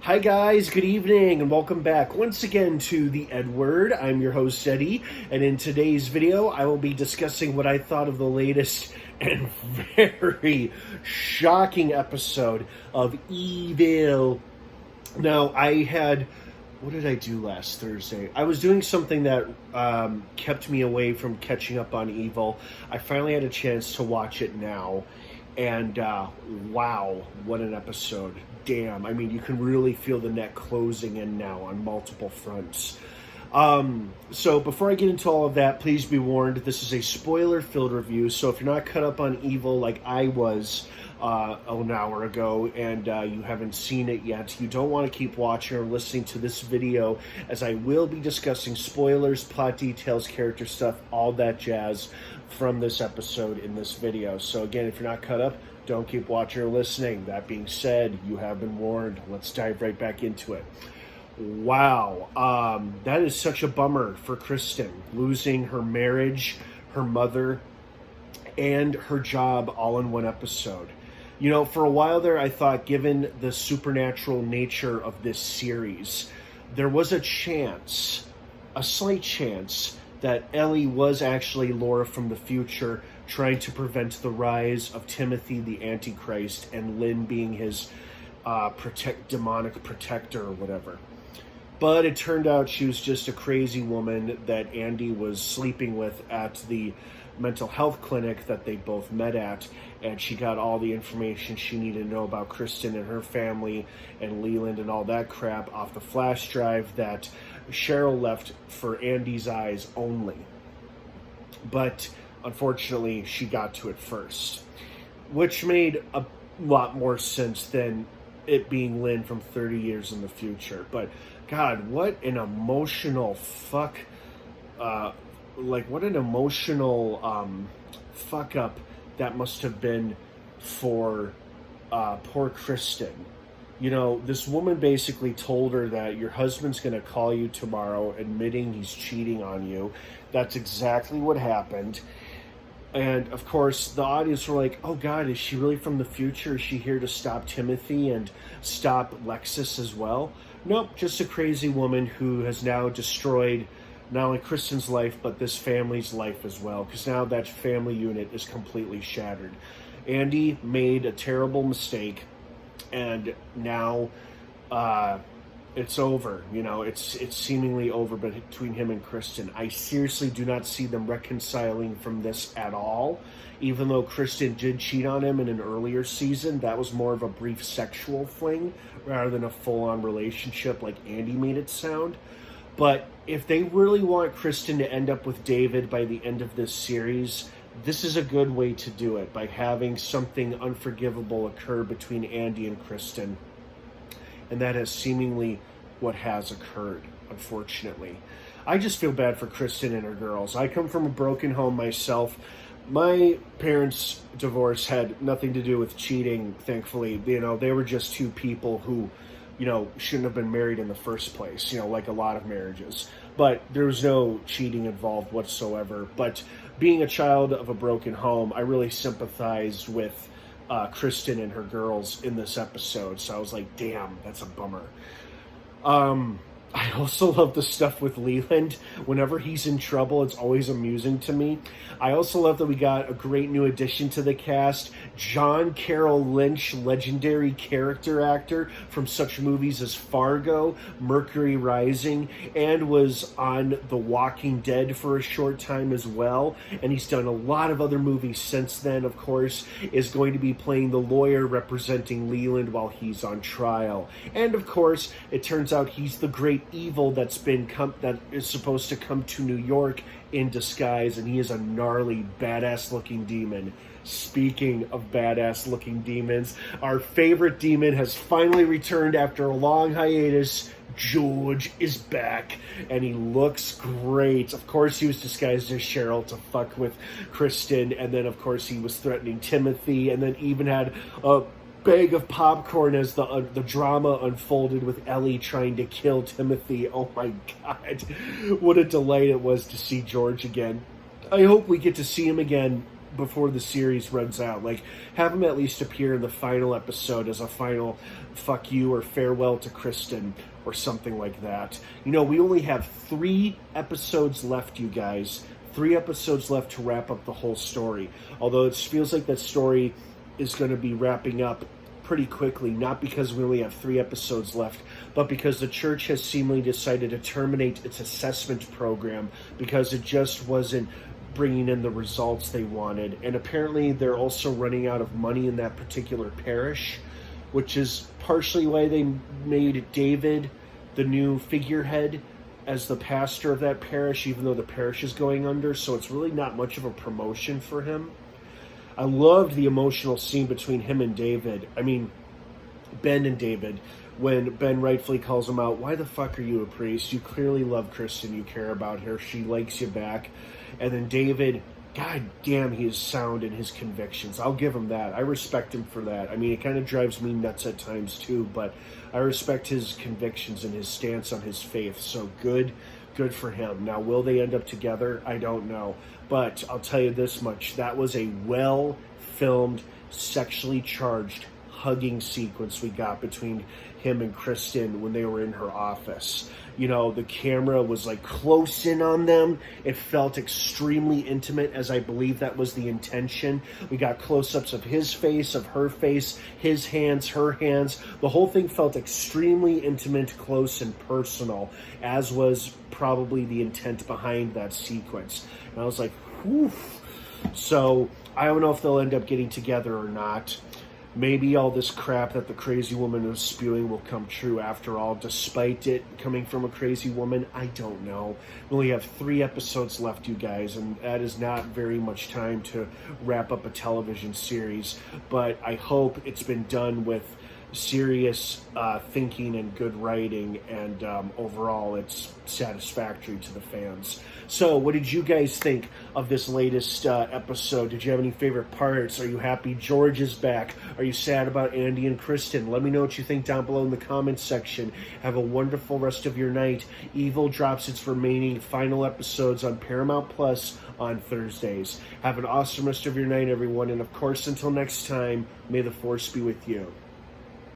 Hi guys, good evening and welcome back once again to The Edward. I'm your host Eddie, and in today's video I will be discussing what I thought of the latest and very shocking episode of Evil. Now, what did I do last Thursday? I was doing something that kept me away from catching up on Evil. I finally had a chance to watch it now. And wow, what an episode. Damn, I mean, you can really feel the net closing in now on multiple fronts. So before I get into all of that, please be warned, this is a spoiler-filled review, so if you're not caught up on Evil like I was an hour ago and you haven't seen it yet, you don't want to keep watching or listening to this video, as I will be discussing spoilers, plot details, character stuff, all that jazz from this episode in this video. So again, if you're not caught up, don't keep watching or listening. That being said, you have been warned. Let's dive right back into it. Wow, that is such a bummer for Kristen, losing her marriage, her mother, and her job all in one episode. You know, for a while there, I thought, given the supernatural nature of this series, there was a chance, a slight chance, that Ellie was actually Laura from the future, trying to prevent the rise of Timothy the Antichrist and Lynn being his demonic protector or whatever. But it turned out she was just a crazy woman that Andy was sleeping with at the mental health clinic that they both met at, and she got all the information she needed to know about Kristen and her family and Leland and all that crap off the flash drive that Cheryl left for Andy's eyes only. But unfortunately, she got to it first, which made a lot more sense than it being Lynn from 30 years in the future. But God, what an emotional fuck up that must have been for poor Kristen. You know, this woman basically told her that your husband's going to call you tomorrow admitting he's cheating on you. That's exactly what happened. And of course, the audience were like, oh God, is she really from the future? Is she here to stop Timothy and stop Lexus as well? Nope, just a crazy woman who has now destroyed not only Kristen's life, but this family's life as well, because now that family unit is completely shattered. Andy made a terrible mistake, and now it's over. You know, it's seemingly over between him and Kristen. I seriously do not see them reconciling from this at all. Even though Kristen did cheat on him in an earlier season, that was more of a brief sexual fling rather than a full-on relationship like Andy made it sound. But if they really want Kristen to end up with David by the end of this series, this is a good way to do it, by having something unforgivable occur between Andy and Kristen. And that is seemingly what has occurred, unfortunately. I just feel bad for Kristen and her girls. I come from a broken home myself. My parents' divorce had nothing to do with cheating, thankfully. You know, they were just two people who, you know, shouldn't have been married in the first place, you know, like a lot of marriages. But there was no cheating involved whatsoever. But being a child of a broken home, I really sympathized with Kristen and her girls in this episode. So I was like, damn, that's a bummer. I also love the stuff with Leland. Whenever he's in trouble, it's always amusing to me. I also love that we got a great new addition to the cast. John Carroll Lynch, legendary character actor from such movies as Fargo, Mercury Rising, and was on The Walking Dead for a short time as well. And he's done a lot of other movies since then, of course, is going to be playing the lawyer representing Leland while he's on trial. And of course, it turns out he's the great evil that is supposed to come to New York in disguise, and he is a gnarly, badass-looking demon. Speaking of badass-looking demons, our favorite demon has finally returned after a long hiatus. George is back, and he looks great. Of course, he was disguised as Cheryl to fuck with Kristen, and then, of course, he was threatening Timothy, and then even had a bag of popcorn as the drama unfolded with Ellie trying to kill Timothy. Oh my God, what a delight it was to see George again. I hope we get to see him again before the series runs out. Like, have him at least appear in the final episode as a final fuck you or farewell to Kristen or something like that. You know, we only have 3 episodes left, you guys. 3 episodes left to wrap up the whole story. Although it feels like that story is going to be wrapping up pretty quickly, not because we only have 3 episodes left, but because the church has seemingly decided to terminate its assessment program because it just wasn't bringing in the results they wanted. And apparently they're also running out of money in that particular parish, which is partially why they made David the new figurehead as the pastor of that parish, even though the parish is going under. So it's really not much of a promotion for him. I loved the emotional scene between him and David. I mean, Ben and David, when Ben rightfully calls him out, why the fuck are you a priest? You clearly love Kristen. You care about her. She likes you back. And then David, god damn, he is sound in his convictions. I'll give him that. I respect him for that. I mean, it kind of drives me nuts at times too, but I respect his convictions and his stance on his faith. So good for him. Now, will they end up together? I don't know. But I'll tell you this much. That was a well-filmed, sexually charged hugging sequence we got between him and Kristen when they were in her office. You know, the camera was like close in on them. It felt extremely intimate, as I believe that was the intention. We got close-ups of his face, of her face, his hands, her hands. The whole thing felt extremely intimate, close, and personal, as was probably the intent behind that sequence. And I was like, whew. So I don't know if they'll end up getting together or not. Maybe all this crap that the crazy woman was spewing will come true after all, despite it coming from a crazy woman. I don't know. We only have 3 episodes left, you guys, and that is not very much time to wrap up a television series. But I hope it's been done with serious thinking and good writing, and overall it's satisfactory to the fans. So what did you guys think of this latest episode? Did you have any favorite parts? Are you happy George is back? Are you sad about Andy and Kristen? Let me know what you think down below in the comments section. Have a wonderful rest of your night. Evil drops its remaining final episodes on Paramount Plus on Thursdays. Have an awesome rest of your night, everyone, and of course, until next time, may the force be with you.